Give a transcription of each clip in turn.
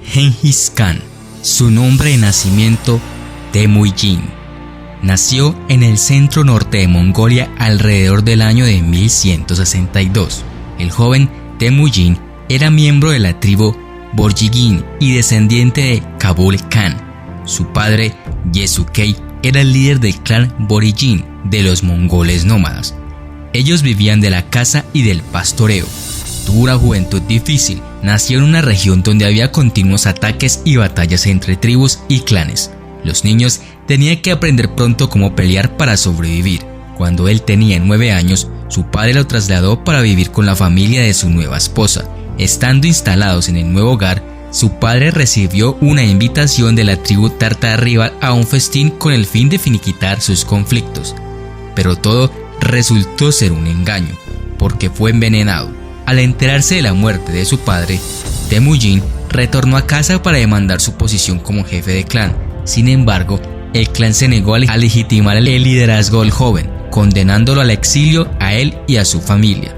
Genghis Khan, su nombre de nacimiento Temujin. Nació en el centro norte de Mongolia alrededor del año de 1162. El joven Temujin era miembro de la tribu Borjigin y descendiente de Kabul Khan. Su padre, Yesukei, era el líder del clan Borjigin de los mongoles nómadas. Ellos vivían de la caza y del pastoreo. Tuvo una juventud difícil. Nació en una región donde había continuos ataques y batallas entre tribus y clanes. Los niños tenían que aprender pronto cómo pelear para sobrevivir. Cuando él tenía 9 años, su padre lo trasladó para vivir con la familia de su nueva esposa. Estando instalados en el nuevo hogar, su padre recibió una invitación de la tribu tártara rival a un festín con el fin de finiquitar sus conflictos. Pero todo resultó ser un engaño, porque fue envenenado. Al enterarse de la muerte de su padre, Temujin retornó a casa para demandar su posición como jefe de clan. Sin embargo, el clan se negó a legitimar el liderazgo del joven, condenándolo al exilio a él y a su familia.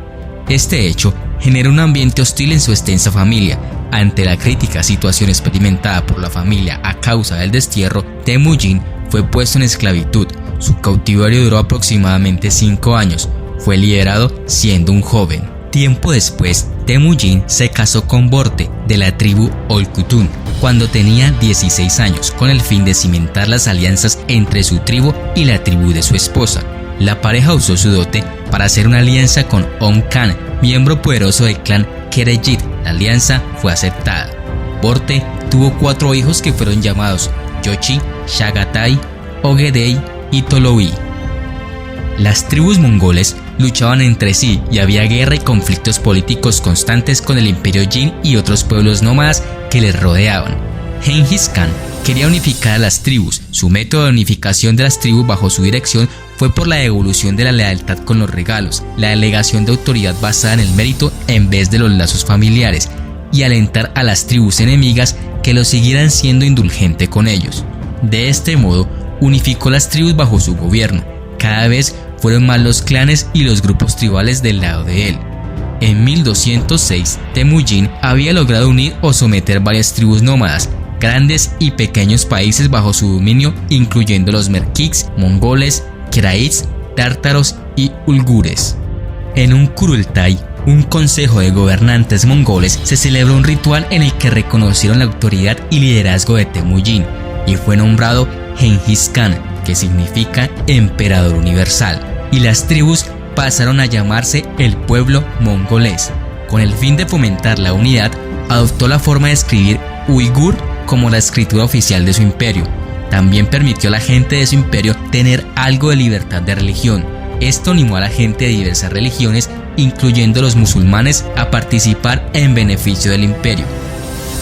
Este hecho generó un ambiente hostil en su extensa familia. Ante la crítica situación experimentada por la familia a causa del destierro, Temujin fue puesto en esclavitud. Su cautiverio duró aproximadamente 5 años. Fue liberado siendo un joven. Tiempo después, Temujin se casó con Borte de la tribu Olkutun cuando tenía 16 años, con el fin de cimentar las alianzas entre su tribu y la tribu de su esposa. La pareja usó su dote para hacer una alianza con Om Khan, miembro poderoso del clan Kerejit. La alianza fue aceptada. Borte tuvo 4 hijos que fueron llamados Yochi, Chagatai, Ogedei y Toloi. Las tribus mongoles luchaban entre sí y había guerra y conflictos políticos constantes con el imperio Jin y otros pueblos nómadas que les rodeaban. Genghis Khan quería unificar a las tribus. Su método de unificación de las tribus bajo su dirección fue por la evolución de la lealtad con los regalos, la delegación de autoridad basada en el mérito en vez de los lazos familiares, y alentar a las tribus enemigas que lo siguieran siendo indulgente con ellos. De este modo, unificó las tribus bajo su gobierno. Cada vez fueron más los clanes y los grupos tribales del lado de él. En 1206, Temujin había logrado unir o someter varias tribus nómadas, grandes y pequeños países bajo su dominio, incluyendo los merkiks, mongoles, keraits, tártaros y ulgures. En un Kurultai, un consejo de gobernantes mongoles, se celebró un ritual en el que reconocieron la autoridad y liderazgo de Temujin y fue nombrado Genghis Khan, que significa emperador universal, y las tribus pasaron a llamarse el pueblo mongolés. Con el fin de fomentar la unidad, adoptó la forma de escribir uigur como la escritura oficial de su imperio. También permitió a la gente de su imperio tener algo de libertad de religión. Esto animó a la gente de diversas religiones, incluyendo los musulmanes, a participar en beneficio del imperio.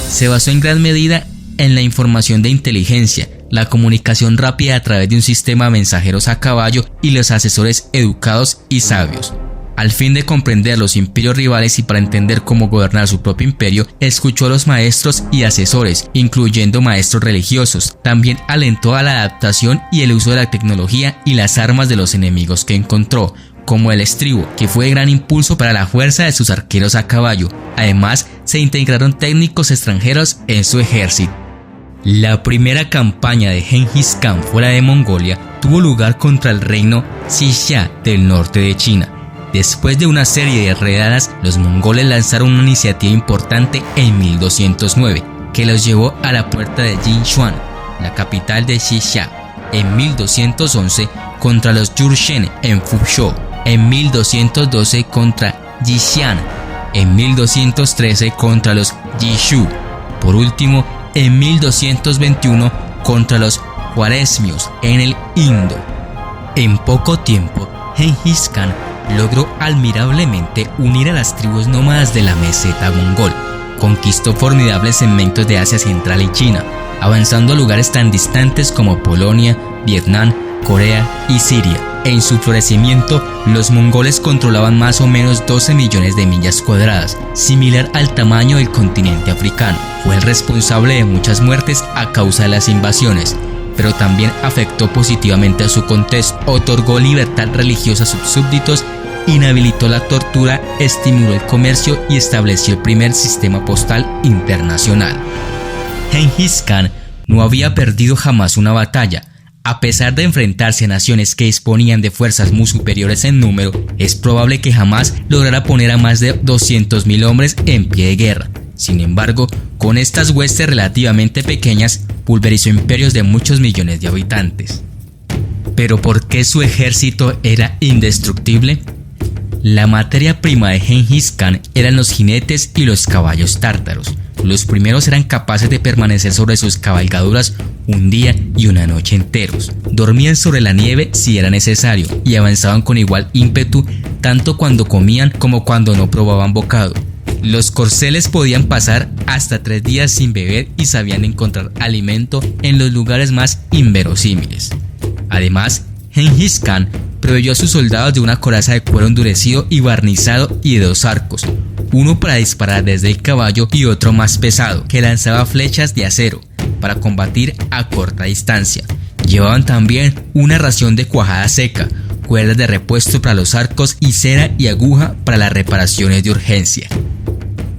Se basó en gran medida en la información de inteligencia, la comunicación rápida a través de un sistema de mensajeros a caballo y los asesores educados y sabios. Al fin de comprender los imperios rivales y para entender cómo gobernar su propio imperio, escuchó a los maestros y asesores, incluyendo maestros religiosos. También alentó a la adaptación y el uso de la tecnología y las armas de los enemigos que encontró, como el estribo, que fue de gran impulso para la fuerza de sus arqueros a caballo. Además, se integraron técnicos extranjeros en su ejército. La primera campaña de Genghis Khan fuera de Mongolia tuvo lugar contra el reino Xia del norte de China. Después de una serie de redadas, los mongoles lanzaron una iniciativa importante en 1209, que los llevó a la puerta de Jinshuan, la capital de Xia. En 1211 contra los Jurchen en Fuzhou, en 1212 contra Yixian, en 1213 contra los Yishu. Por último, en 1221 contra los Juaresmios en el Indo. En poco tiempo, Genghis Khan logró admirablemente unir a las tribus nómadas de la meseta mongol. Conquistó formidables segmentos de Asia Central y China, avanzando a lugares tan distantes como Polonia, Vietnam, Corea y Siria. En su florecimiento, los mongoles controlaban más o menos 12 millones de millas cuadradas, similar al tamaño del continente africano. Fue el responsable de muchas muertes a causa de las invasiones, pero también afectó positivamente a su contexto. Otorgó libertad religiosa a sus súbditos, inhabilitó la tortura, estimuló el comercio y estableció el primer sistema postal internacional. Gengis Khan no había perdido jamás una batalla. A pesar de enfrentarse a naciones que disponían de fuerzas muy superiores en número, es probable que jamás lograra poner a más de 200.000 hombres en pie de guerra. Sin embargo, con estas huestes relativamente pequeñas, pulverizó imperios de muchos millones de habitantes. ¿Pero por qué su ejército era indestructible? La materia prima de Gengis Khan eran los jinetes y los caballos tártaros. Los primeros eran capaces de permanecer sobre sus cabalgaduras un día y una noche enteros. Dormían sobre la nieve si era necesario y avanzaban con igual ímpetu tanto cuando comían como cuando no probaban bocado. Los corceles podían pasar hasta 3 días sin beber y sabían encontrar alimento en los lugares más inverosímiles. Además, Gengis Khan proveyó a sus soldados de una coraza de cuero endurecido y barnizado y de 2 arcos, uno para disparar desde el caballo y otro más pesado, que lanzaba flechas de acero para combatir a corta distancia. Llevaban también una ración de cuajada seca, cuerdas de repuesto para los arcos y cera y aguja para las reparaciones de urgencia.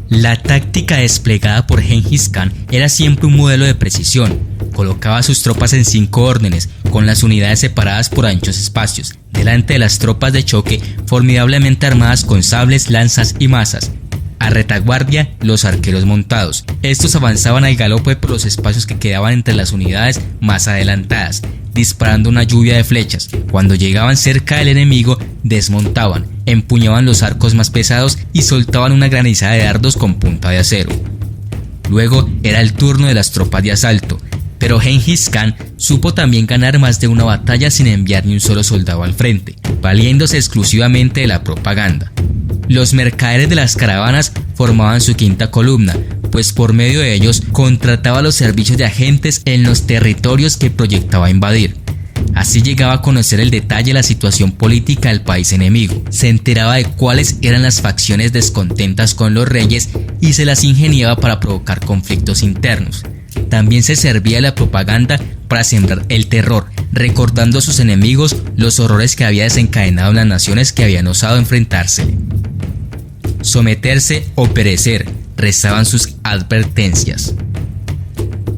La táctica desplegada por Gengis Khan era siempre un modelo de precisión. Colocaba a sus tropas en 5 órdenes, con las unidades separadas por anchos espacios, delante de las tropas de choque formidablemente armadas con sables, lanzas y mazas. A retaguardia, los arqueros montados. Estos avanzaban al galope por los espacios que quedaban entre las unidades más adelantadas, disparando una lluvia de flechas. Cuando llegaban cerca del enemigo, desmontaban, empuñaban los arcos más pesados y soltaban una granizada de dardos con punta de acero. Luego era el turno de las tropas de asalto, pero Gengis Khan supo también ganar más de una batalla sin enviar ni un solo soldado al frente, valiéndose exclusivamente de la propaganda. Los mercaderes de las caravanas formaban su quinta columna, pues por medio de ellos contrataba los servicios de agentes en los territorios que proyectaba invadir. Así llegaba a conocer el detalle de la situación política del país enemigo, se enteraba de cuáles eran las facciones descontentas con los reyes y se las ingeniaba para provocar conflictos internos. También se servía de la propaganda para sembrar el terror, recordando a sus enemigos los horrores que había desencadenado en las naciones que habían osado enfrentársele. Someterse o perecer, rezaban sus advertencias.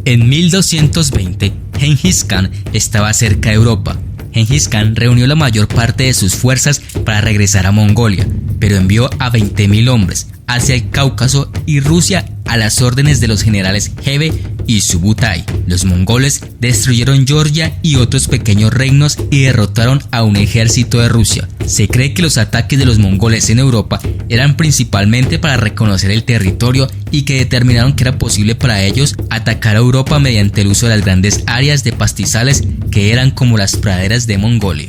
En 1220, Gengis Khan estaba cerca de Europa. Gengis Khan reunió la mayor parte de sus fuerzas para regresar a Mongolia, pero envió a 20.000 hombres hacia el Cáucaso y Rusia a las órdenes de los generales Gebe y Subutai. Los mongoles destruyeron Georgia y otros pequeños reinos y derrotaron a un ejército de Rusia. Se cree que los ataques de los mongoles en Europa eran principalmente para reconocer el territorio y que determinaron que era posible para ellos atacar a Europa mediante el uso de las grandes áreas de pastizales que eran como las praderas de Mongolia.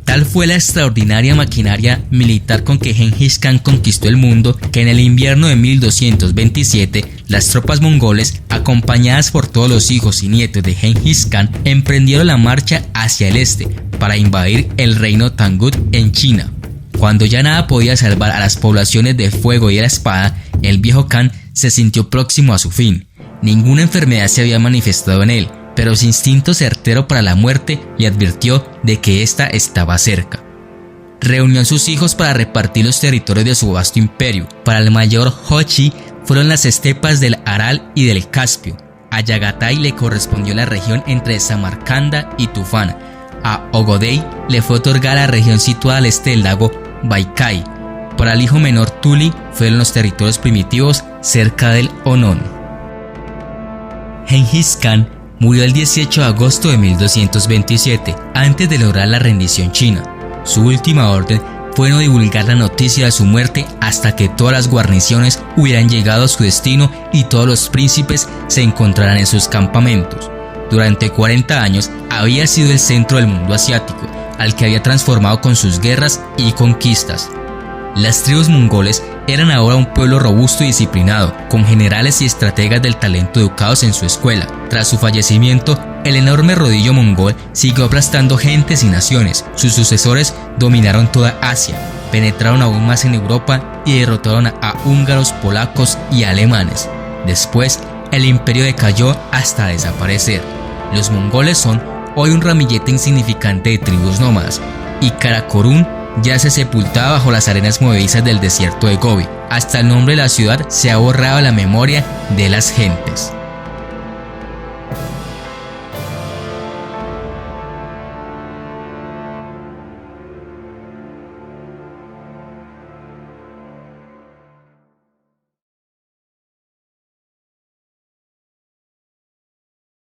Tal fue la extraordinaria maquinaria militar con que Gengis Khan conquistó el mundo que en el invierno de 1227 las tropas mongoles, acompañadas por todos los hijos y nietos de Gengis Khan, emprendieron la marcha hacia el este para invadir el reino Tangut en China. Cuando ya nada podía salvar a las poblaciones de fuego y de la espada, el viejo Khan se sintió próximo a su fin. Ninguna enfermedad se había manifestado en él, pero su instinto certero para la muerte le advirtió de que ésta estaba cerca. Reunió a sus hijos para repartir los territorios de su vasto imperio. Para el mayor Hochi fueron las estepas del Aral y del Caspio. A Yagatai le correspondió la región entre Samarcanda y Tufán. A Ogodei le fue otorgada la región situada al este del lago Baikai. Para el hijo menor Tuli fueron los territorios primitivos cerca del Onon. Gengis Khan murió el 18 de agosto de 1227, antes de lograr la rendición china. Su última orden fue no divulgar la noticia de su muerte hasta que todas las guarniciones hubieran llegado a su destino y todos los príncipes se encontraran en sus campamentos. Durante 40 años había sido el centro del mundo asiático, al que había transformado con sus guerras y conquistas. Las tribus mongoles eran ahora un pueblo robusto y disciplinado, con generales y estrategas del talento educados en su escuela. Tras su fallecimiento, el enorme rodillo mongol siguió aplastando gentes y naciones. Sus sucesores dominaron toda Asia, penetraron aún más en Europa y derrotaron a húngaros, polacos y alemanes. Después, el imperio decayó hasta desaparecer. Los mongoles son hoy un ramillete insignificante de tribus nómadas, y Karakorum yace sepultada bajo las arenas movedizas del desierto de Gobi. Hasta el nombre de la ciudad se ha borrado de la memoria de las gentes.